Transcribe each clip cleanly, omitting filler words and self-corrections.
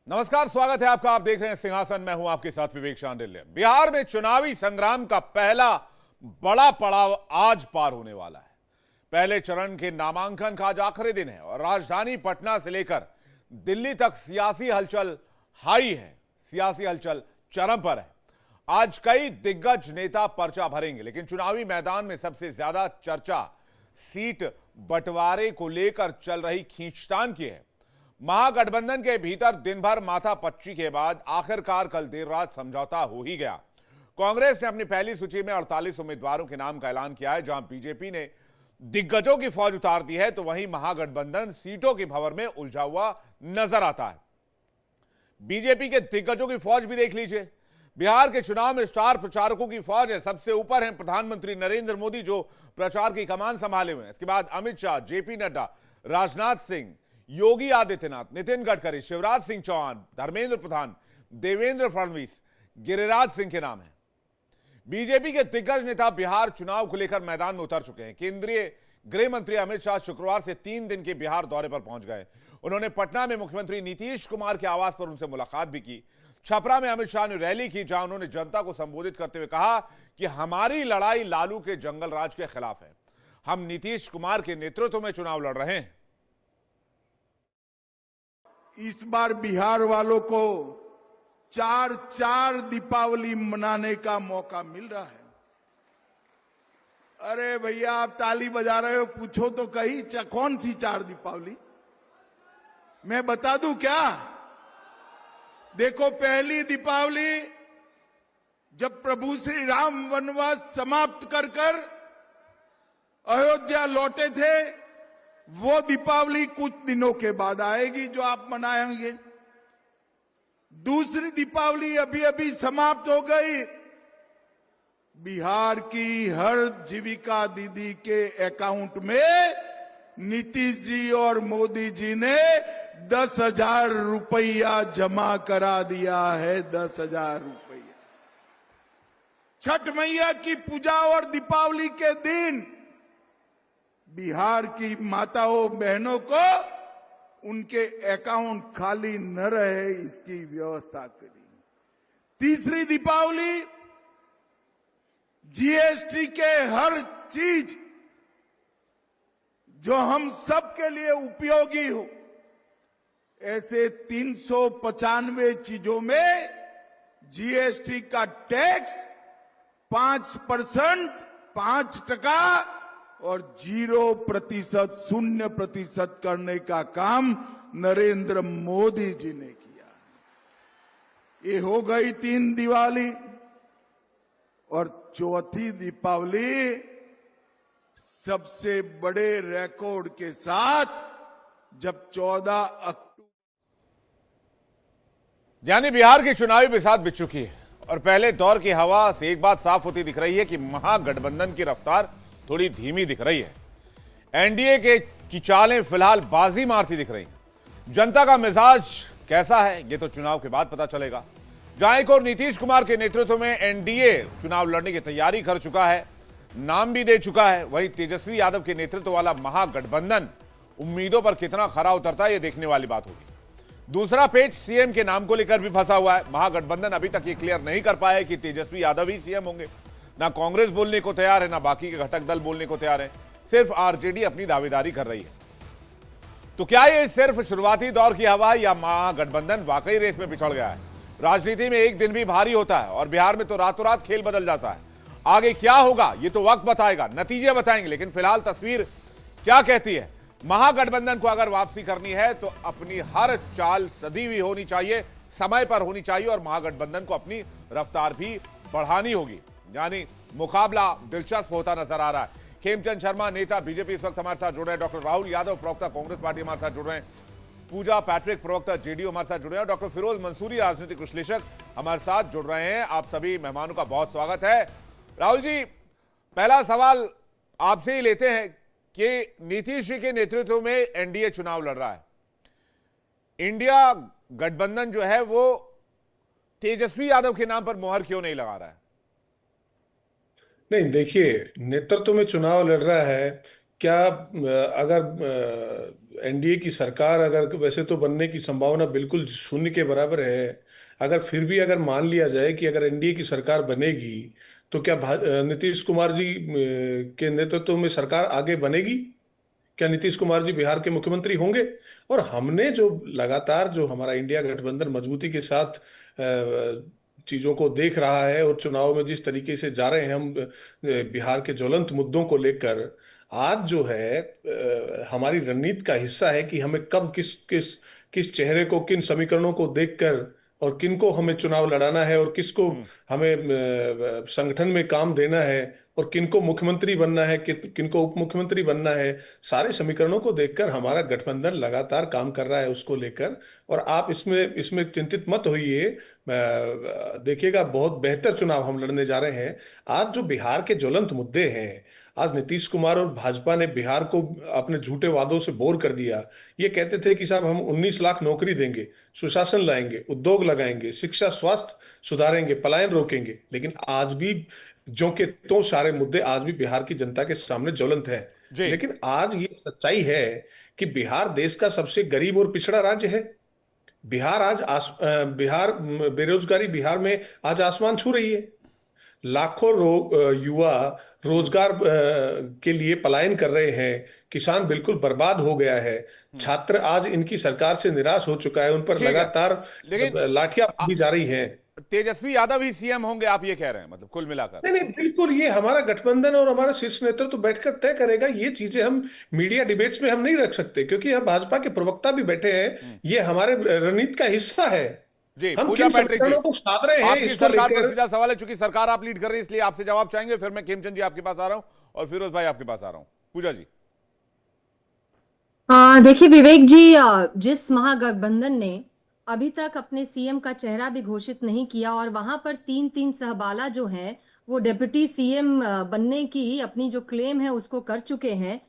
नमस्कार, स्वागत है आपका। आप देख रहे हैं सिंहासन। मैं हूं आपके साथ विवेक शांडिल्य। बिहार में चुनावी संग्राम का पहला बड़ा पड़ाव आज पार होने वाला है। पहले चरण के नामांकन का आज आखिरी दिन है और राजधानी पटना से लेकर दिल्ली तक सियासी हलचल हाई है, सियासी हलचल चरम पर है। आज कई दिग्गज नेता पर्चा भरेंगे, लेकिन चुनावी मैदान में सबसे ज्यादा चर्चा सीट बंटवारे को लेकर चल रही खींचतान की है। महागठबंधन के भीतर दिन भर माथापच्ची के बाद आखिरकार कल देर रात समझौता हो ही गया। कांग्रेस ने अपनी पहली सूची में 48 उम्मीदवारों के नाम का ऐलान किया है। जहां बीजेपी ने दिग्गजों की फौज उतार दी है, तो वहीं महागठबंधन सीटों की भंवर में उलझा हुआ नजर आता है। बीजेपी के दिग्गजों की फौज भी देख लीजिए। बिहार के चुनाव में स्टार प्रचारकों की फौज है। सबसे ऊपर हैं प्रधानमंत्री नरेंद्र मोदी, जो प्रचार की कमान संभाले हुए हैं। इसके बाद अमित शाह, जेपी नड्डा, राजनाथ सिंह, योगी आदित्यनाथ, नितिन गडकरी, शिवराज सिंह चौहान, धर्मेंद्र प्रधान, देवेंद्र फडणवीस, गिरिराज सिंह के नाम है। बीजेपी के दिग्गज नेता बिहार चुनाव को लेकर मैदान में उतर चुके हैं। केंद्रीय गृह मंत्री अमित शाह शुक्रवार से 3 दिन के बिहार दौरे पर पहुंच गए। उन्होंने पटना में मुख्यमंत्री नीतीश कुमार के आवास पर उनसे मुलाकात भी की। छपरा में अमित शाह ने रैली की, जहां उन्होंने जनता को संबोधित करते हुए कहा कि हमारी लड़ाई लालू के जंगल राज के खिलाफ है। हम नीतीश कुमार के नेतृत्व में चुनाव लड़ रहे हैं। इस बार बिहार वालों को चार दीपावली मनाने का मौका मिल रहा है। अरे भैया, आप ताली बजा रहे हो, पूछो तो कहीं कौन सी 4 दीपावली? मैं बता दूं क्या? देखो, पहली दीपावली जब प्रभु श्री राम वनवास समाप्त कर अयोध्या लौटे थे, वो दीपावली कुछ दिनों के बाद आएगी जो आप मनाएंगे। दूसरी दीपावली अभी अभी समाप्त हो गई। बिहार की हर जीविका दीदी के अकाउंट में नीतीश जी और मोदी जी ने 10,000 रुपया जमा करा दिया है। 10,000 रुपया। छठ मैया की पूजा और दीपावली के दिन बिहार की माताओं बहनों को उनके अकाउंट खाली न रहे, इसकी व्यवस्था करी। तीसरी दीपावली जीएसटी के हर चीज जो हम सबके लिए उपयोगी हो, ऐसे 395 चीजों में जीएसटी का टैक्स 5%, 5% और 0%, 0% करने का काम नरेंद्र मोदी जी ने किया। ये हो गई 3 दिवाली। और चौथी दीपावली सबसे बड़े रिकॉर्ड के साथ, जब 14 अक्टूबर, यानी बिहार की चुनावी बिसात बिछ चुकी है और पहले दौर की हवा से एक बात साफ होती दिख रही है कि महागठबंधन की रफ्तार थोड़ी धीमी दिख रही है। एनडीए की चालें फिलहाल बाजी मारती दिख रही हैं। जनता का मिजाज कैसा है, यह तो चुनाव के बाद पता चलेगा। जहां एक और नीतीश कुमार के नेतृत्व में एनडीए चुनाव लड़ने की तैयारी कर चुका है, नाम भी दे चुका है, वहीं तेजस्वी यादव के नेतृत्व वाला महागठबंधन उम्मीदों पर कितना खरा उतरता है, यह देखने वाली बात होगी। दूसरा पेच सीएम के नाम को लेकर भी फंसा हुआ है। महागठबंधन अभी तक ये क्लियर नहीं कर पाया कि तेजस्वी यादव ही सीएम होंगे। ना कांग्रेस बोलने को तैयार है, ना बाकी के घटक दल बोलने को तैयार है। सिर्फ आरजेडी अपनी दावेदारी कर रही है। तो क्या ये सिर्फ शुरुआती दौर की हवा है या महागठबंधन वाकई रेस में पिछड़ गया है? राजनीति में एक दिन भी भारी होता है और बिहार में तो रातों रात खेल बदल जाता है। आगे क्या होगा ये तो वक्त बताएगा, नतीजे बताएंगे, लेकिन फिलहाल तस्वीर क्या कहती है? महागठबंधन को अगर वापसी करनी है तो अपनी हर चाल सदी हुई होनी चाहिए, समय पर होनी चाहिए और महागठबंधन को अपनी रफ्तार भी बढ़ानी होगी। यानी मुकाबला दिलचस्प होता नजर आ रहा है। खेमचंद शर्मा, नेता बीजेपी, इस वक्त हमारे साथ जुड़ रहे हैं। डॉक्टर राहुल यादव, प्रवक्ता कांग्रेस पार्टी, हमारे साथ जुड़ रहे हैं। पूजा पैट्रिक, प्रवक्ता जेडीयू, हमारे साथ जुड़ रहे हैं। डॉक्टर फिरोज मंसूरी, राजनीतिक विश्लेषक, हमारे साथ जुड़ रहे हैं। आप सभी मेहमानों का बहुत स्वागत है। राहुल जी, पहला सवाल आपसे ही लेते हैं कि नीतीश जी के नेतृत्व में एनडीए चुनाव लड़ रहा है। इंडिया गठबंधन जो है वो तेजस्वी यादव के नाम पर मोहर क्यों नहीं लगा रहा है? नहीं, देखिए, नेतृत्व में चुनाव लड़ रहा है क्या? अगर एनडीए की सरकार अगर वैसे तो बनने की संभावना बिल्कुल शून्य के बराबर है। अगर फिर भी अगर मान लिया जाए कि अगर एनडीए की सरकार बनेगी तो क्या नीतीश कुमार जी के नेतृत्व में सरकार आगे बनेगी? क्या नीतीश कुमार जी बिहार के मुख्यमंत्री होंगे? और हमने जो लगातार जो हमारा इंडिया गठबंधन मजबूती के साथ चीजों को देख रहा है और चुनाव में जिस तरीके से जा रहे हैं हम बिहार के ज्वलंत मुद्दों को लेकर, आज जो है हमारी रणनीति का हिस्सा है कि हमें कब किस किस किस चेहरे को, किन समीकरणों को देखकर और किन को हमें चुनाव लड़ाना है और किसको हमें संगठन में काम देना है और किनको मुख्यमंत्री बनना है, किनको उप मुख्यमंत्री बनना है। सारे समीकरणों को देखकर हमारा गठबंधन लगातार काम कर रहा है उसको लेकर। और आप इसमें इसमें चिंतित मत होइए। देखिएगा, बहुत बेहतर चुनाव हम लड़ने जा रहे हैं। आज जो बिहार के ज्वलंत मुद्दे हैं, आज नीतीश कुमार और भाजपा ने बिहार को अपने झूठे वादों से बोर कर दिया। ये कहते थे कि साहब हम 19 लाख नौकरी देंगे, सुशासन लाएंगे, उद्योग लगाएंगे, शिक्षा स्वास्थ्य सुधारेंगे, पलायन रोकेंगे, लेकिन आज भी जो के तो सारे मुद्दे आज भी बिहार की जनता के सामने ज्वलंत है। जी। लेकिन आज ये सच्चाई है कि बिहार देश का सबसे गरीब और पिछड़ा राज्य है। बिहार बेरोजगारी बिहार में आज आसमान छू रही है। लाखों युवा रोजगार के लिए पलायन कर रहे हैं। किसान बिल्कुल बर्बाद हो गया है। छात्र आज इनकी सरकार से निराश हो चुका है। उन पर ठीक है, लगातार लेकिन लाठियां बांधी जा रही हैं। तेजस्वी यादव ही सीएम होंगे आप ये कह रहे हैं, मतलब कुल मिलाकर? नहीं नहीं, बिल्कुल, ये हमारा गठबंधन और हमारा शीर्ष नेतृत्व तो बैठकर तय करेगा। ये चीजें हम मीडिया डिबेट्स में हम नहीं रख सकते, क्योंकि हम भाजपा के प्रवक्ता भी बैठे हैं। ये हमारे रणनीति का हिस्सा है। जी, हम पूजा किन पैट्रिक जी, समीकरणों को साध रहे हैं आपकी इसको सरकार पर लेकर। सीधा सवाल है, चूंकि सरकार आप लीड कर रही है इसलिए आपसे जवाब चाहेंगे, फिर मैं खेमचंद जी आपके पास आ रहा हूं और फिरोज भाई आपके पास आ रहा हूं। पूजा जी। देखिए विवेक जी, जिस महागठबंधन ने अभी तक अपने सीएम का चेहरा भी घोषित नहीं किया और वहां पर तीन तीन सहबाला जो हैं वो डिप्टी सीएम बनने की अपनी जो क्लेम है उसको कर चुके हैं,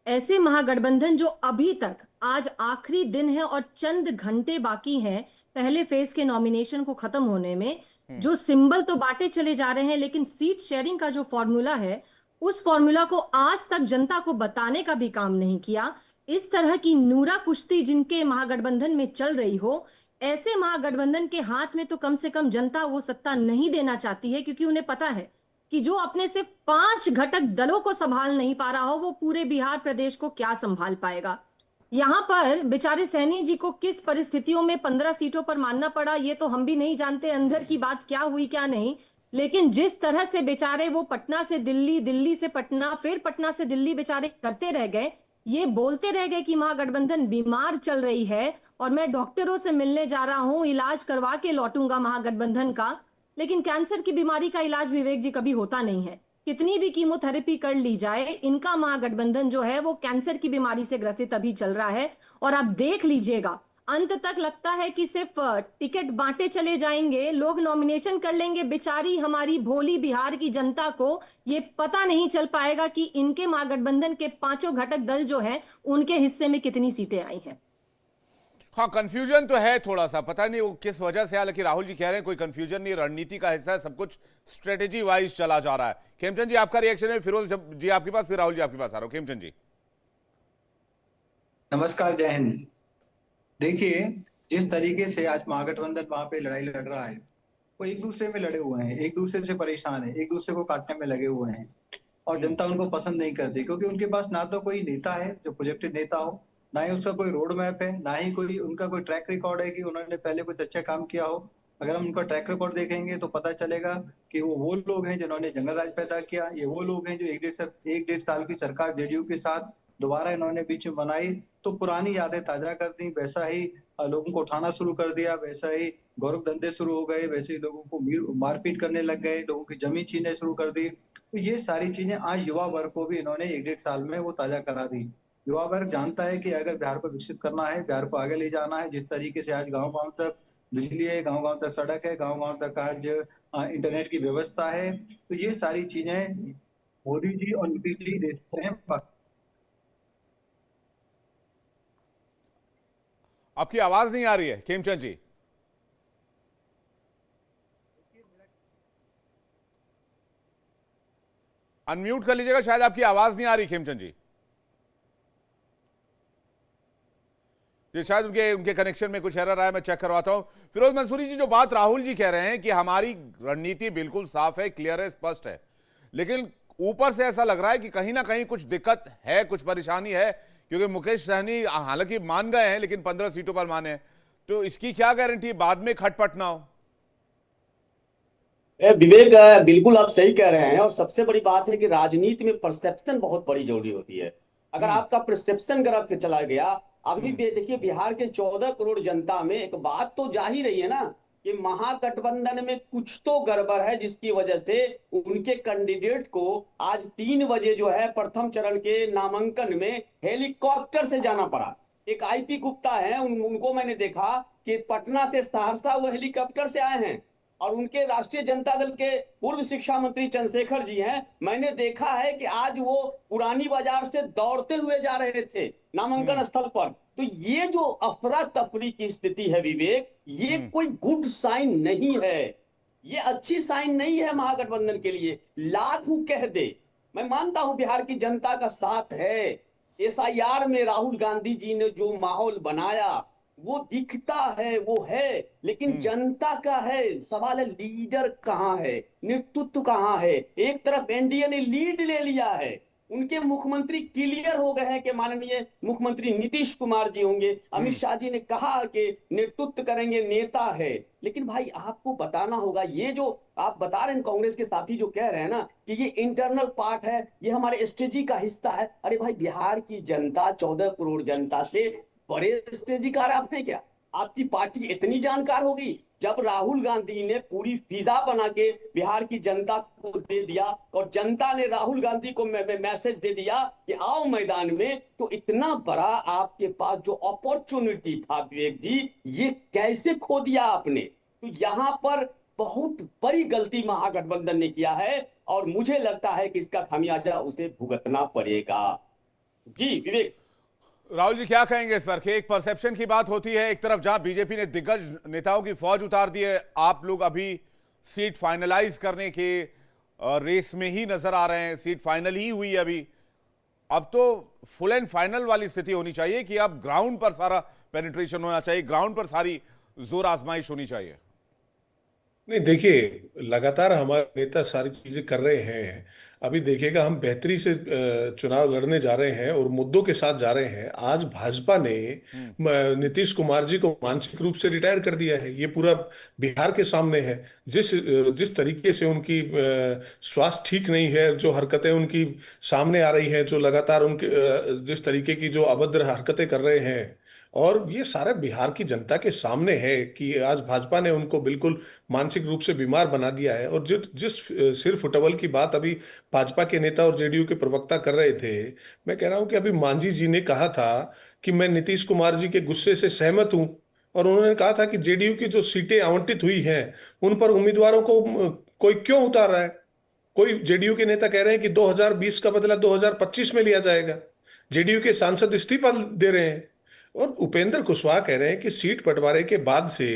ऐसे महागठबंधन जो अभी तक आज आखिरी दिन है और चंद घंटे बाकी हैं पहले फेज के नॉमिनेशन को खत्म होने में, जो सिंबल तो बांटे चले जा रहे हैं लेकिन सीट शेयरिंग का जो फॉर्मूला है उस फॉर्मूला को आज तक जनता को बताने का भी काम नहीं किया। इस तरह की नूरा कुश्ती जिनके महागठबंधन में चल रही हो, ऐसे महागठबंधन के हाथ में तो कम से कम जनता वो सत्ता नहीं देना चाहती है, क्योंकि उन्हें पता है कि जो अपने से 5 घटक दलों को संभाल नहीं पा रहा हो वो पूरे बिहार प्रदेश को क्या संभाल पाएगा। यहां पर बेचारे सैनी जी को किस परिस्थितियों में 15 सीटों पर मानना पड़ा ये तो हम भी नहीं जानते, अंदर की बात क्या हुई क्या नहीं, लेकिन जिस तरह से बेचारे वो पटना से दिल्ली, दिल्ली से पटना, फिर पटना से दिल्ली बेचारे करते रह गए, ये बोलते रह गए कि महागठबंधन बीमार चल रही है और मैं डॉक्टरों से मिलने जा रहा हूं, इलाज करवा के लौटूंगा महागठबंधन का। लेकिन कैंसर की बीमारी का इलाज विवेक जी कभी होता नहीं है, कितनी भी कीमोथेरेपी कर ली जाए, इनका महागठबंधन जो है वो कैंसर की बीमारी से ग्रसित अभी चल रहा है। और आप देख लीजिएगा अंत तक लगता है कि सिर्फ टिकट बांटे चले जाएंगे, लोग नॉमिनेशन कर लेंगे, बेचारी हमारी भोली बिहार की जनता को ये पता नहीं चल पाएगा कि इनके महागठबंधन के 5 घटक दल जो हैं उनके हिस्से में कितनी सीटें आई हैं। हाँ, कंफ्यूजन तो है थोड़ा सा, पता नहीं वो किस वजह से है, लेकिन राहुल जी कह रहे हैं कोई कंफ्यूजन नहीं, रणनीति का हिस्सा है, सब कुछ स्ट्रेटेजी वाइज चला जा रहा है। खेमचंद जी आपका रिएक्शन है, फिरोज जी आपके पास, फिर राहुल जी आपके पास आ रहा हूं। खेमचंद जी नमस्कार, जय हिंद। देखिए, जिस तरीके से आज महागठबंधन वहां पे लड़ाई लड़ रहा है, वो एक दूसरे में लड़े हुए हैं, एक दूसरे से परेशान है, एक दूसरे को काटने में लगे हुए हैं और जनता उनको पसंद नहीं करती, क्योंकि उनके पास ना तो कोई नेता है जो प्रोजेक्टेड नेता हो, ना ही उसका कोई रोड मैप है, ना ही कोई उनका कोई ट्रैक रिकॉर्ड है कि उन्होंने पहले कुछ अच्छा काम किया हो। अगर हम उनका ट्रैक रिकॉर्ड देखेंगे तो पता चलेगा कि वो लोग हैं जिन्होंने जंगल राज पैदा किया, ये वो लोग हैं जो एक डेढ़ साल की सरकार जेडीयू के साथ दोबारा इन्होंने बीच में बनाई तो पुरानी यादें ताजा कर दी, वैसा ही लोगों को उठाना शुरू कर दिया, वैसा ही गौरव धंधे शुरू हो गए, वैसे ही लोगों को मारपीट करने लग गए, लोगों की जमीन छीनने शुरू कर दी। तो ये सारी चीजें आज युवा वर्ग को भी इन्होंने एक डेढ़ साल में वो ताजा करा दी। युवा वर्ग जानता है कि अगर बिहार को विकसित करना है, बिहार को आगे ले जाना है, जिस तरीके से आज गाँव गाँव तक बिजली है, गाँव गाँव तक सड़क है, गाँव गाँव तक आज इंटरनेट की व्यवस्था है, तो ये सारी चीजें मोदी जी और नीतीश जी देते हैं। आपकी आवाज नहीं आ रही है खेमचंद जी। अनम्यूट कर लीजिएगा, शायद आपकी आवाज नहीं आ रही खेमचंद जी। ये शायद उनके उनके कनेक्शन में कुछ एरर आया, मैं चेक करवाता हूं। फिरोज मंसूरी जी, जो बात राहुल जी कह रहे हैं कि हमारी रणनीति बिल्कुल साफ है, क्लियर है, स्पष्ट है, लेकिन ऊपर से ऐसा लग रहा है कि कहीं ना कहीं कुछ दिक्कत है, कुछ परेशानी है, क्योंकि मुकेश सहनी हालांकि मान गए हैं लेकिन 15 सीटों पर माने हैं, तो इसकी क्या गारंटी बाद में खटपट ना हो? विवेक, बिल्कुल आप सही कह रहे हैं। और सबसे बड़ी बात है कि राजनीति में परसेप्शन बहुत बड़ी जरूरी होती है। अगर आपका परसेप्शन गलत के चला गया, अभी देखिए बिहार के 14 करोड़ जनता में एक बात तो जा ही रही है ना कि महागठबंधन में कुछ तो गड़बड़ है, जिसकी वजह से उनके कैंडिडेट को आज 3 बजे जो है प्रथम चरण के नामांकन में हेलीकॉप्टर से जाना पड़ा। एक आईपी गुप्ता है, उनको मैंने देखा कि पटना से सहरसा वो हेलीकॉप्टर से आए हैं। और उनके राष्ट्रीय जनता दल के पूर्व शिक्षा मंत्री चंद्रशेखर जी हैं, मैंने देखा है कि आज वो पुरानी बाजार से दौड़ते हुए जा रहे थे नामांकन स्थल पर। तो ये जो अफरा तफरी की स्थिति है विवेक, ये कोई गुड साइन नहीं है, ये अच्छी साइन नहीं है महागठबंधन के लिए। लाखों कह दे, मैं मानता हूं बिहार की जनता का साथ है। एसआईआर में राहुल गांधी जी ने जो माहौल बनाया वो दिखता है, वो है, लेकिन जनता का है। सवाल है लीडर कहां है, नेतृत्व कहां है। एक तरफ एनडीए ने लीड ले लिया है, उनके मुख्यमंत्री क्लियर हो गए हैं कि माननीय मुख्यमंत्री नीतीश कुमार जी होंगे। अमित शाह जी ने कहा कि नेतृत्व करेंगे, नेता है। लेकिन भाई आपको बताना होगा, ये जो आप बता रहे हैं कांग्रेस के साथी जो कह रहे हैं ना कि ये इंटरनल पार्ट है, ये हमारे स्ट्रेटेजी का हिस्सा है। अरे भाई बिहार की जनता 14 करोड़ जनता से बड़े स्ट्रेटेजिकार आप हैं क्या? आपकी पार्टी इतनी जानकार होगी? जब राहुल गांधी ने पूरी फिजा बना के बिहार की जनता को दे दिया और जनता ने राहुल गांधी को मैसेज दे दिया कि आओ मैदान में, तो इतना बड़ा आपके पास जो अपॉर्चुनिटी था विवेक जी, ये कैसे खो दिया आपने? तो यहां पर बहुत बड़ी गलती महागठबंधन ने किया है और मुझे लगता है कि इसका खामियाजा उसे भुगतना पड़ेगा। जी विवेक। राहुल जी क्या कहेंगे इस पर कि एक परसेप्शन की बात होती है, एक तरफ जहां बीजेपी ने दिग्गज नेताओं की फौज उतार दी है, आप लोग अभी सीट फाइनलाइज करने के रेस में ही नजर आ रहे हैं, सीट फाइनल ही हुई है अभी। अब तो फुल एंड फाइनल वाली स्थिति होनी चाहिए कि अब ग्राउंड पर सारा पेनिट्रेशन होना चाहिए, ग्राउंड पर सारी जोर आजमाइश होनी चाहिए। नहीं, देखिए लगातार हमारे नेता सारी चीजें कर रहे हैं। अभी देखिएगा, हम बेहतरी से चुनाव लड़ने जा रहे हैं और मुद्दों के साथ जा रहे हैं। आज भाजपा ने नीतीश कुमार जी को मानसिक रूप से रिटायर कर दिया है, ये पूरा बिहार के सामने है। जिस तरीके से उनकी स्वास्थ्य ठीक नहीं है, जो हरकतें उनकी सामने आ रही हैं, जो लगातार उनके जिस तरीके की जो अभद्र हरकतें कर रहे हैं, और ये सारे बिहार की जनता के सामने है कि आज भाजपा ने उनको बिल्कुल मानसिक रूप से बीमार बना दिया है। और जिस सिर फुटबल की बात अभी भाजपा के नेता और जेडीयू के प्रवक्ता कर रहे थे, मैं कह रहा हूं कि अभी मांझी जी ने कहा था कि मैं नीतीश कुमार जी के गुस्से से सहमत हूं, और उन्होंने कहा था कि जेडीयू की जो सीटें आवंटित हुई हैं उन पर उम्मीदवारों को कोई क्यों उतार रहा है। कोई जेडीयू के नेता कह रहे हैं कि 2020 का बदला 2025 में लिया जाएगा। जेडीयू के सांसद इस्तीफा दे रहे हैं, और उपेंद्र कुशवाहा कह रहे हैं कि सीट बंटवारे के बाद से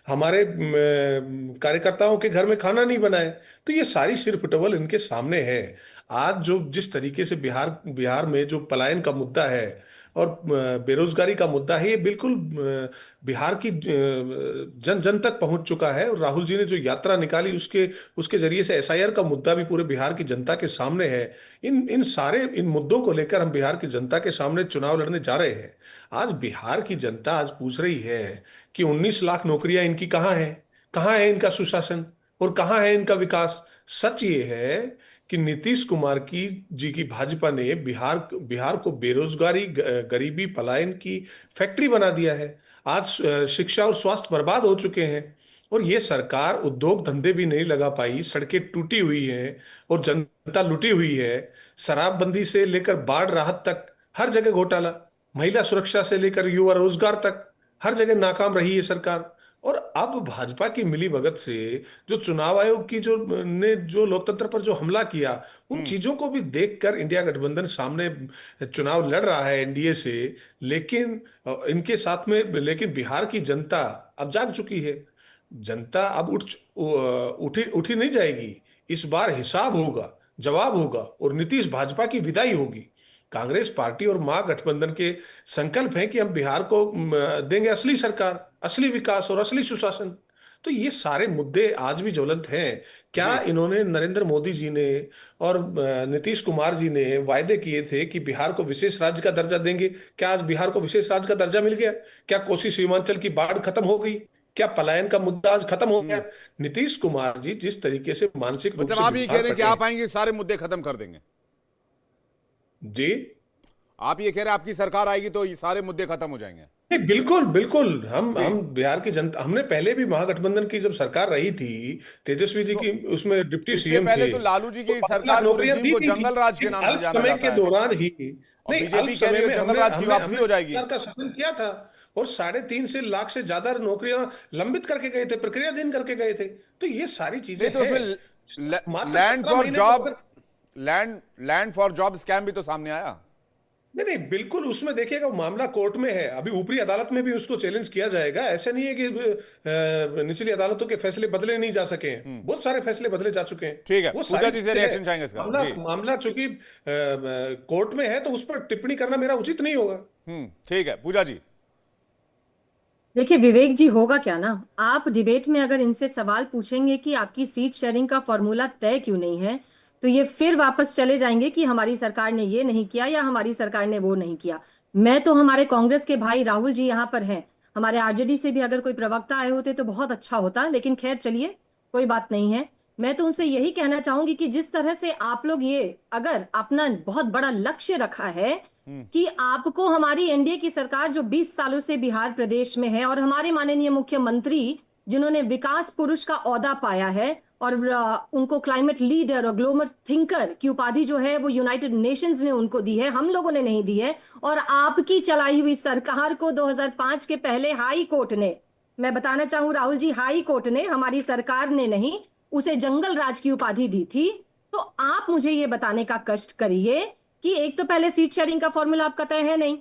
हमारे कार्यकर्ताओं के घर में खाना नहीं बना है। तो ये सारी सिरफुटबल इनके सामने है। आज जो जिस तरीके से बिहार बिहार में जो पलायन का मुद्दा है और बेरोजगारी का मुद्दा है, ये बिल्कुल बिहार की जन जन तक पहुंच चुका है। और राहुल जी ने जो यात्रा निकाली, उसके उसके जरिए से एसआईआर का मुद्दा भी पूरे बिहार की जनता के सामने है। इन मुद्दों को लेकर हम बिहार की जनता के सामने चुनाव लड़ने जा रहे हैं। आज बिहार की जनता आज पूछ रही है कि 19 लाख नौकरियां इनकी कहाँ है इनका सुशासन, और कहाँ है इनका विकास। सच ये है कि नीतीश कुमार की जी की भाजपा ने बिहार को बेरोजगारी, गरीबी, पलायन की फैक्ट्री बना दिया है। आज शिक्षा और स्वास्थ्य बर्बाद हो चुके हैं, और ये सरकार उद्योग धंधे भी नहीं लगा पाई, सड़कें टूटी हुई हैं और जनता लुटी हुई है। शराबबंदी से लेकर बाढ़ राहत तक हर जगह घोटाला, महिला सुरक्षा से लेकर युवा रोजगार तक हर जगह नाकाम रही है सरकार। और अब भाजपा की मिलीभगत से जो चुनाव आयोग की जो लोकतंत्र पर जो हमला किया, उन चीजों को भी देखकर इंडिया गठबंधन सामने चुनाव लड़ रहा है एनडीए से। लेकिन इनके साथ में, लेकिन बिहार की जनता अब जाग चुकी है। जनता अब उठी नहीं जाएगी। इस बार हिसाब होगा, जवाब होगा, और नीतीश भाजपा की विदाई होगी। कांग्रेस पार्टी और महागठबंधन के संकल्प है कि हम बिहार को देंगे असली सरकार, असली विकास और असली सुशासन। तो ये सारे मुद्दे आज भी ज्वलंत हैं। क्या जी इन्होंने, नरेंद्र मोदी जी ने और नीतीश कुमार जी ने वायदे किए थे कि बिहार को विशेष राज्य का दर्जा देंगे? क्या आज बिहार को विशेष राज्य का दर्जा मिल गया? क्या कोसी सीमांचल की बाढ़ खत्म हो गई? क्या पलायन का मुद्दा आज खत्म हो गया? नीतीश कुमार जी जिस तरीके से मानसिक रूप मतलब से आप ये कह बीमार रहे हैं कि पड़े आप आएंगे सारे मुद्दे खत्म कर देंगे? हैं जी, आप ये कह रहे हैं आपकी सरकार आएगी तो ये सारे मुद्दे खत्म हो जाएंगे? नहीं, बिल्कुल बिल्कुल। जी। हम बिहार की जनता, हमने पहले भी महागठबंधन की जब सरकार रही थी, तेजस्वी जी तो की उसमें डिप्टी इससे सीएम पहले थे, तो लालू जी तो की 5 लाख सरकार को, नौकरियां रिजीम दी को भी थी। जंगल राज के लेकिन नाम से अल्प जाना समय जाता के है, दौरान ही, और नहीं, अल्प बीजेपी कह रही समय है में जंगल हमने राज की हमने वापसी हमने हो जाएगी। सरकार का शासन किया था और 3.5 लाख से ज्यादा नौकरियां लंबित करके गए थे, प्रक्रियाधीन करके गए थे। तो ये सारी चीजें नहीं तो हैं। उसमें मात्र लैंड 17 फॉर महीने को जॉब, अगर, लैंड फॉर जॉब स्कैम भी तो सामने आया। नहीं नहीं, बिल्कुल उसमें देखिएगा, वो मामला कोर्ट में है, अभी ऊपरी अदालत में भी उसको चैलेंज किया जाएगा। ऐसा नहीं है कि निचली अदालतों के फैसले बदले नहीं जा सके हैं, बहुत सारे फैसले बदले जा चुके हैं। ठीक है, वो पूजा सारी जी से चीजें हैं। रिएक्शन चाहेंगे इसका मामला जी। मामला चूंकि कोर्ट में है, तो उस पर टिप्पणी करना मेरा उचित नहीं होगा। ठीक है पूजा जी। देखिए विवेक जी, होगा क्या ना, आप डिबेट में अगर इनसे सवाल पूछेंगे कि आपकी सीट शेयरिंग का फॉर्मूला तय क्यों नहीं है, तो ये फिर वापस चले जाएंगे कि हमारी सरकार ने ये नहीं किया या हमारी सरकार ने वो नहीं किया। मैं तो, हमारे कांग्रेस के भाई राहुल जी यहाँ पर हैं, हमारे आरजेडी से भी अगर कोई प्रवक्ता आए होते तो बहुत अच्छा होता, लेकिन खैर चलिए, कोई बात नहीं है। मैं तो उनसे यही कहना चाहूंगी कि जिस तरह से आप लोग ये अगर अपना बहुत बड़ा लक्ष्य रखा है कि आपको हमारी एनडीए की सरकार जो 20 सालों से बिहार प्रदेश में है, और हमारे माननीय मुख्यमंत्री जिन्होंने विकास पुरुष का ओहदा पाया है और उनको क्लाइमेट लीडर और ग्लोबल थिंकर की उपाधि जो है वो यूनाइटेड नेशंस ने उनको दी है, हम लोगों ने नहीं दी है। और आपकी चलाई हुई सरकार को 2005 के पहले हाई कोर्ट ने, मैं बताना चाहूं राहुल जी, हाई कोर्ट ने, हमारी सरकार ने नहीं, उसे जंगल राज की उपाधि दी थी। तो आप मुझे ये बताने का कष्ट करिए कि एक तो पहले सीट शेयरिंग का फॉर्मूला आपका तय है नहीं,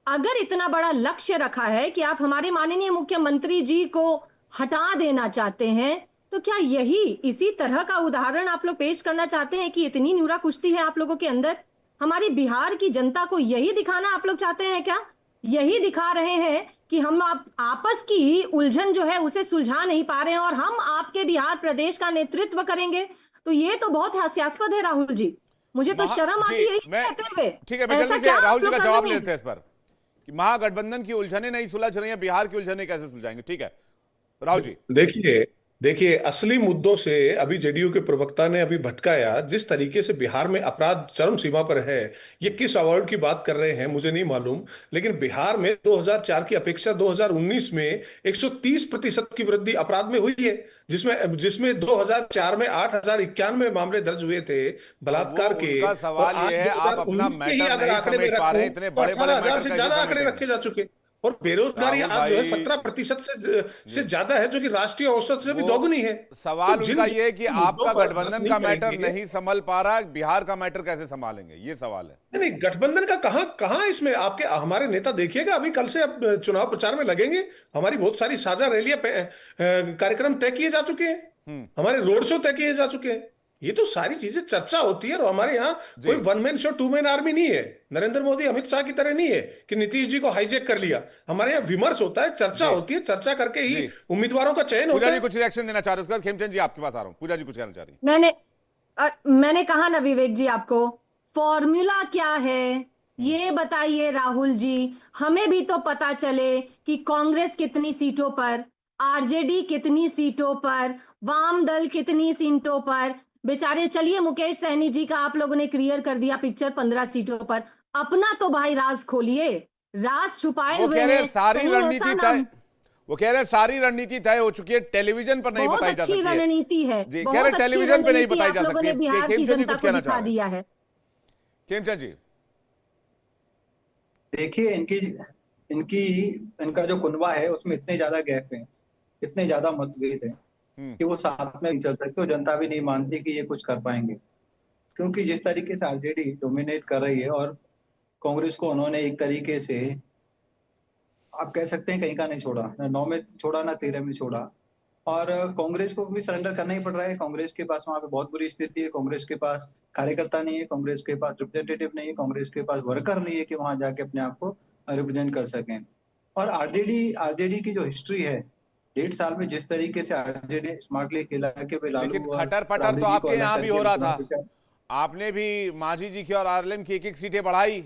अगर इतना बड़ा लक्ष्य रखा है कि आप हमारे माननीय मुख्यमंत्री जी को हटा देना चाहते हैं, तो क्या यही इसी तरह का उदाहरण आप लोग पेश करना चाहते हैं कि इतनी न्यूरा कुश्ती है आप लोगों के अंदर? हमारी बिहार की जनता को यही दिखाना आप लोग चाहते हैं क्या? यही दिखा रहे हैं कि हम आपस की उलझन जो है उसे सुलझा नहीं पा रहे हैं और हम आपके बिहार प्रदेश का नेतृत्व करेंगे? तो ये तो बहुत हास्यास्पद है राहुल जी, मुझे तो शर्म आती है मैं, कहते हुए। ठीक है, मैं ऐसा जल्दी क्या से आप राहुल जी लोग का कर जवाब रहे हैं? लेते हैं इस पर कि महागठबंधन की उलझने नहीं सुलझ रही हैं, बिहार की उलझने कैसे सुलझाएंगे। ठीक है राहुल जी। देखिए देखिए, असली मुद्दों से अभी जेडीयू के प्रवक्ता ने अभी भटकाया। जिस तरीके से बिहार में अपराध चरम सीमा पर है, ये किस अवार्ड की बात कर रहे हैं मुझे नहीं मालूम, लेकिन बिहार में 2004 की अपेक्षा 2019 में 130% की वृद्धि अपराध में हुई है, जिसमें जिसमें 2004 में 8,091 मामले दर्ज हुए थे तो वो बलात्कार के। उनका और सवाल आज ये है, आप अपना 2019 के ही मैटर अगर नहीं आंकड़े में समेट पा रहे रखूं हैं, इतने तो बड़े बड़े 18,000 मैटर से कैसे ज्यादा आंकड़े समेटेंगे? रखे जा चुके। और बेरोजगारी राहुल आज जो है भाई 17% से ज्यादा है, जो कि राष्ट्रीय औसत से भी वो दोगुनी है। सवाल तो जिन उनका ये है कि मुद्दों आपका पर बात गठबंधन नहीं का मैटर करेंगे, नहीं संभल पा रहा, बिहार का मैटर कैसे संभालेंगे, ये सवाल है। नहीं नहीं, गठबंधन का कहाँ कहाँ इसमें आपके हमारे नेता देखिएगा, अभी कल से अब चुनाव प्रचार में लगेंगे। हमारी बहुत सारी साझा रैलियां कार्यक्रम तय किए जा चुके हैं, हमारे रोड शो तय किए जा चुके हैं। ये तो सारी चीजें चर्चा होती है। और हमारे यहाँ जी कोई one man show, two man army नहीं है। नरेंद्र मोदी अमित शाह की तरह नहीं है कि नीतीश जी को हाईजैक कर लिया। हमारे यहाँ विमर्श होता है, चर्चा जी होती है, चर्चा करके ही जी। उम्मीदवारों का चयन पूजा होता जी है। कुछ रिएक्शन देना चाह रहे हैं, उसके बाद खेमचंद जी आपके पास आ रहा हूं। पूजा जी कुछ कहना चाह रही हैं? मैंने कहा ना विवेक जी आपको, फॉर्मूला क्या है ये बताइए राहुल जी, हमें भी तो पता चले कि कांग्रेस कितनी सीटों पर, आरजेडी कितनी सीटों पर, वाम दल कितनी सीटों पर। बेचारे, चलिए मुकेश सहनी जी का आप लोगों ने क्लियर कर दिया पिक्चर 15 सीटों पर, अपना तो भाई राज खोलिए, राज छुपाए वो हुए कह रहे हैं हैं सारी कहीं रणनीति ऐसा तय, ना। वो कह रहे हैं सारी रणनीति तय हो चुकी है, टेलीविजन पर नहीं बहुत बताई जा अच्छी सकती है। रणनीति है, जी, कह बहुत रहे अच्छी टेलीविजन पे नहीं रणनीति बताई आप जा लोगों सकती ने है। बिहार की खेमचंद जी जनता कुछ को कहना चाह दिखा रहे हैं? दिया है। खेमचंद जी। देखिए इनकी इनकी इनका जो कुनबा है उसमें इतने ज्यादा गैप है, इतने ज्यादा मतभेद है कि वो साथ में नहीं चल सकते और जनता भी नहीं मानती कि ये कुछ कर पाएंगे। क्योंकि जिस तरीके से आरजेडी डोमिनेट कर रही है और कांग्रेस को उन्होंने एक तरीके से, आप कह सकते हैं, कहीं का नहीं छोड़ा, ना 9 में छोड़ा ना 13 में छोड़ा। और कांग्रेस को भी सरेंडर करना ही पड़ रहा है। कांग्रेस के पास वहां पे बहुत बुरी स्थिति है, कांग्रेस के पास कार्यकर्ता नहीं है, कांग्रेस के पास रिप्रेजेंटेटिव नहीं है, कांग्रेस के पास वर्कर नहीं है कि वहां जाके अपने आप को रिप्रेजेंट कर सकें। और आरजेडी की जो हिस्ट्री है, 1.5 साल में जिस तरीके से आरजेडी स्मार्टली खेला कि भाई लालू लेकिन और खटर पटर राबड़ी तो जी को आपके अलग यहाँ भी करके हो रहा चुनाव था। प्रचार। आपने भी मांझी जी की और आरएलएम की एक सीटें बढ़ाई।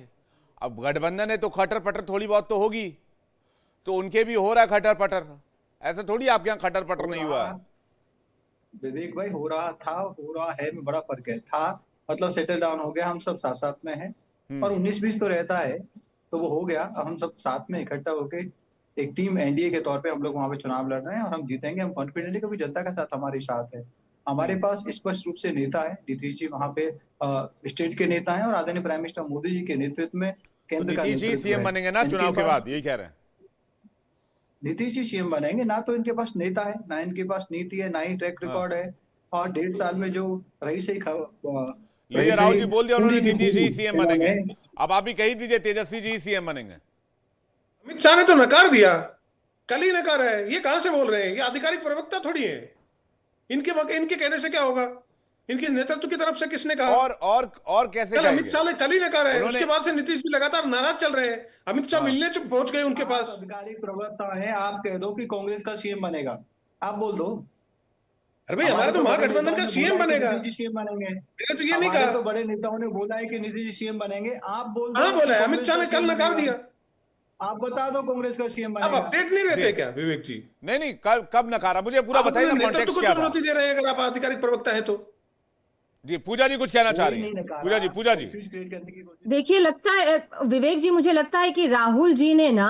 अब गठबंधन है तो खटर पटर थोड़ी बहुत तो होगी, तो उनके भी हो रहा है खटर पटर। ऐसा थोड़ी आपके यहाँ खटर पटर नहीं हुआ है। विवेक भाई, हो रहा है में बड़ा फर्क है। था मतलब सेटल डाउन हो गया, हम सब साथ साथ में हैं, और 19-20 तो रहता है, तो वो हो गया। अब हम सब साथ में इकट्ठा होके एक टीम एनडीए के तौर पे हम लोग वहां पे चुनाव लड़ रहे हैं, और हम जीतेंगे। हम कॉन्फिडेंट है, क्योंकि जनता का साथ हमारे साथ है। हमारे पास स्पष्ट रूप से नेता है, नीतीश जी वहां पे स्टेट के नेता हैं, और आदरणीय प्राइम मिनिस्टर मोदी जी के नेतृत्व में तो केंद्र का नीतीश जी नेतृत्व सीएम है। बनेंगे ना इनके चुनाव के पास बाद, यही कह रहे हैं? नीतीश जी सीएम बनेंगे ना। तो इनके पास नेता है ना, इनके पास नीति है ना, ही ट्रैक रिकॉर्ड है। और 1.5 साल में जो रही सही लीजिए, राहुल जी बोल दिया उन्होंने, पूरी की नीतीश जी पूरी सीएम बनेंगे। इन्होंने अब आप भी कही दीजिए, तेजस्वी जी सीएम बनेंगे। अमित शाह ने तो नकार दिया, कल ही नकार है। ये कहां से बोल रहे हैं? ये आधिकारिक प्रवक्ता थोड़ी है। इनके कहने से क्या होगा? इनके नेतृत्व की तरफ से किसने कहा? और कैसे कल अमित कहेंगे? शाह ने कल ही नकार है, उन्होंने- उसके बाद से नीतीश जी लगातार नाराज चल रहे हैं। अमित शाह मिलने पहुंच गए उनके पास। आधिकारिक प्रवक्ता है, आप कह दो कि कांग्रेस का सीएम बनेगा, आप बोल दो। अरे भाई, हमारा तो बड़े महागठबंधन का नेताओं ने सीएम बोला है कि बनेगा। नीतीश जी सीएम बनेंगे। मैंने तो ये नहीं हमारे कहा। तो बड़े नेताओं ने बोला है कि नीतीश जी सीएम बनेंगे, आप बोल दो हाँ कि बोला है, अमित कांग्रेस शाह का ने कल CM नकार बनेगा। दिया। आप बता दो कांग्रेस का सीएम आप बनेगा। अपडेट नहीं रहते जी। क्या विवेक जी? नहीं, कब नकारा, मुझे पूरा आप बताइए अपने ना, नेतृत्व कॉन्टेक्स्ट को क्या था। चुनौती दे रहे हैं, अगर आप आधिकारिक प्रवक्ता है तो। जी, पूजा जी कुछ कहना चाह रही नहीं है। नकारा, पूजा जी confuse create करने की कोशिश। देखिए, लगता है विवेक जी, मुझे लगता है कि राहुल जी ने ना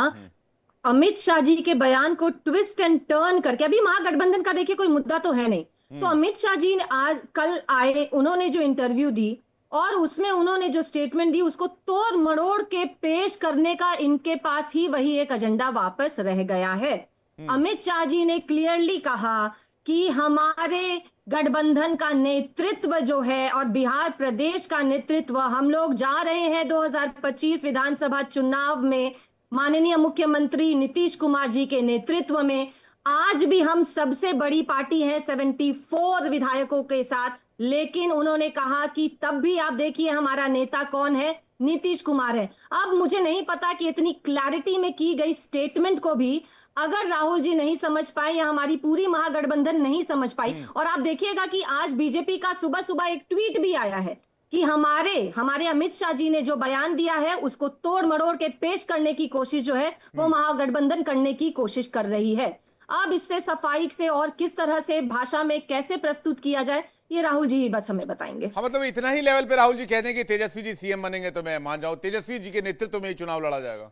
अमित शाह जी के बयान को ट्विस्ट एंड टर्न करके, अभी महागठबंधन का देखिए कोई मुद्दा तो है नहीं, तो अमित शाह जी ने आज कल आए, उन्होंने जो इंटरव्यू दी और उसमें उन्होंने जो स्टेटमेंट दी, उसको तोड़ मरोड़ के पेश करने का इनके पास ही वही एक एजेंडा वापस रह गया है। अमित शाह जी ने क्लियरली कहा कि हमारे गठबंधन का नेतृत्व जो है और बिहार प्रदेश का नेतृत्व, हम लोग जा रहे हैं 2025 विधानसभा चुनाव में माननीय मुख्यमंत्री नीतीश कुमार जी के नेतृत्व में। आज भी हम सबसे बड़ी पार्टी हैं 74 विधायकों के साथ, लेकिन उन्होंने कहा कि तब भी आप देखिए हमारा नेता कौन है, नीतीश कुमार है। अब मुझे नहीं पता कि इतनी क्लैरिटी में की गई स्टेटमेंट को भी अगर राहुल जी नहीं समझ पाए या हमारी पूरी महागठबंधन नहीं समझ पाई, और आप देखिएगा कि आज बीजेपी का सुबह सुबह एक ट्वीट भी आया है कि हमारे अमित शाह जी ने जो बयान दिया है उसको तोड़ मरोड़ के पेश करने की कोशिश जो है वो महागठबंधन करने की कोशिश कर रही है। अब इससे सफाई से और किस तरह से भाषा में कैसे प्रस्तुत किया जाए, ये राहुल जी ही बस हमें बताएंगे। हाँ, मतलब इतना ही लेवल पे राहुल जी कहते हैं कि तेजस्वी जी सीएम बनेंगे तो मैं मान जाऊं, तेजस्वी जी के नेतृत्व में ही चुनाव लड़ा जाएगा।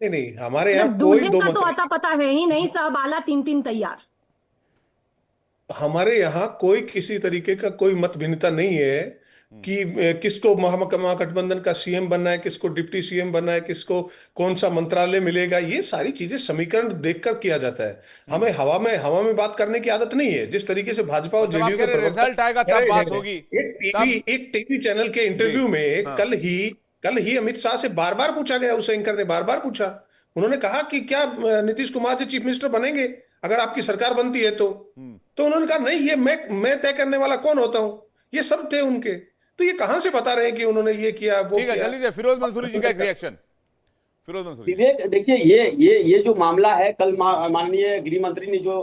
नहीं, हमारे यहाँ कोई दूल्हे दो का मत तो अता पता है ही नहीं, सब आला 3-3 तैयार। हमारे यहाँ कोई किसी तरीके का कोई मत भिन्नता नहीं है कि किसको महागठबंधन का सीएम बनना है, किसको डिप्टी सीएम बनना है, किसको कौन सा मंत्रालय मिलेगा। ये सारी चीजें समीकरण देखकर किया जाता है। हमें हवा में बात करने की आदत नहीं है। जिस तरीके से भाजपा और जब आप जेडीयू कह के रहे रिजल्ट आएगा कह तब रहे बात हैं। होगी। एक टीवी चैनल के इंटरव्यू में हाँ। कल ही अमित शाह से बार बार पूछा गया, उस एंकर ने बार बार पूछा। उन्होंने कहा कि क्या नीतीश कुमार जी चीफ मिनिस्टर बनेंगे अगर आपकी सरकार बनती है तो उन्होंने कहा नहीं, ये मैं तय करने वाला कौन होता हूं। ये सब थे उनके। तो ये कहां से बता रहे हैं कि उन्होंने ये किया वो ठीक है, किया? जल्दी से फिरोज मंसूरी जी का एक रिएक्शन। फिरोज मंसूरी। विवेक, देखिए ये जो मामला है, कल माननीय गृह मंत्री ने जो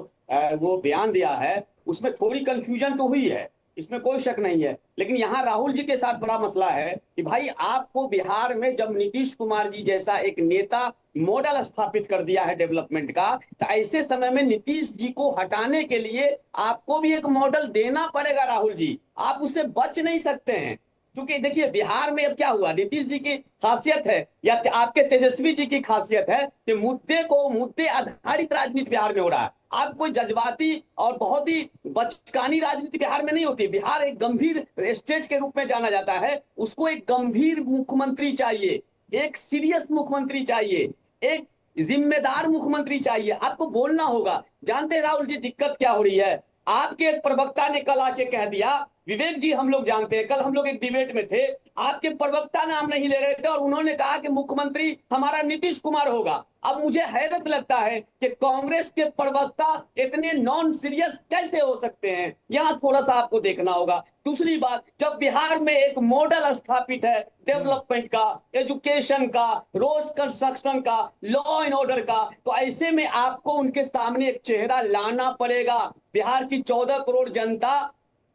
वो बयान दिया है उसमें थोड़ी कंफ्यूजन तो हुई है, इसमें कोई शक नहीं है। लेकिन यहाँ राहुल जी के साथ बड़ा मसला है कि भाई आपको बिहार में जब नीतीश कुमार जी जैसा एक नेता मॉडल स्थापित कर दिया है डेवलपमेंट का, तो ऐसे समय में नीतीश जी को हटाने के लिए आपको भी एक मॉडल देना पड़ेगा। राहुल जी, आप उससे बच नहीं सकते हैं, क्योंकि देखिए बिहार में अब क्या हुआ, नीतीश जी की खासियत है या आपके तेजस्वी जी की खासियत है कि मुद्दे आधारित राजनीति बिहार में हो रहा है। आप कोई जज्बाती और बहुत ही बचकानी राजनीति बिहार में नहीं होती। बिहार एक गंभीर स्टेट के रूप में जाना जाता है। उसको एक गंभीर मुख्यमंत्री चाहिए, एक सीरियस मुख्यमंत्री चाहिए, एक जिम्मेदार मुख्यमंत्री चाहिए। आपको बोलना होगा। जानते हैं राहुल जी दिक्कत क्या हो रही है? आपके एक प्रवक्ता ने कल आके कह दिया विवेक जी हम लोग जानते हैं, कल हम लोग एक डिबेट में थे, आपके प्रवक्ता नाम नहीं ले रहे थे और उन्होंने कहा कि मुख्यमंत्री हमारा नीतीश कुमार होगा। अब मुझे हैरत लगता है कि कांग्रेस के प्रवक्ता इतने नॉन सीरियस कैसे हो सकते हैं, यहाँ थोड़ा सा आपको देखना होगा। दूसरी बात, जब बिहार में एक मॉडल स्थापित है डेवलपमेंट का, एजुकेशन का, रोड कंस्ट्रक्शन का, लॉ एंड ऑर्डर का, तो ऐसे में आपको उनके सामने एक चेहरा लाना पड़ेगा। बिहार की 14 करोड़ जनता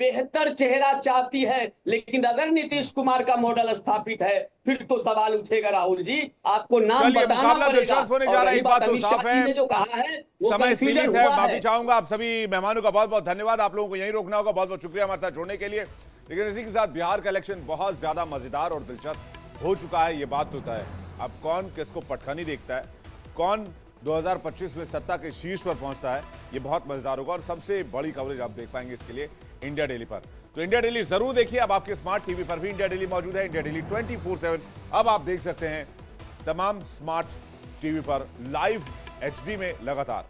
बेहतर चेहरा चाहती है, लेकिन अगर नीतीश कुमार का मॉडल स्थापित है फिर तो सवाल उठेगा राहुल जी, आपको नाम चलिए, बताना मुकाबला पड़ेगा। दिलचस्प होने जा और रहा है, रही एक बात तो अमित शाह साफ जी है, ने जो कहा है वो समय कंफ्यूजन सीमित है। हुआ माफी है। चाहूंगा आप सभी मेहमानों का, बहुत बहुत धन्यवाद। आप लोगों को यहीं रोकना होगा, बहुत बहुत शुक्रिया हमारे साथ जुड़ने के लिए। लेकिन इसी के साथ बिहार का इलेक्शन बहुत ज्यादा मजेदार और दिलचस्प हो चुका है, ये बात तो तय है। अब कौन किसको पटखनी देखता है, कौन 2025 में सत्ता के शीर्ष पर पहुंचता है, ये बहुत मजेदार होगा। और सबसे बड़ी कवरेज आप देख पाएंगे इसके लिए इंडिया डेली पर। तो इंडिया डेली जरूर देखिए। अब आपके स्मार्ट टीवी पर भी इंडिया डेली मौजूद है, इंडिया डेली 24/7। अब आप देख सकते हैं तमाम स्मार्ट टीवी पर लाइव HD में लगातार।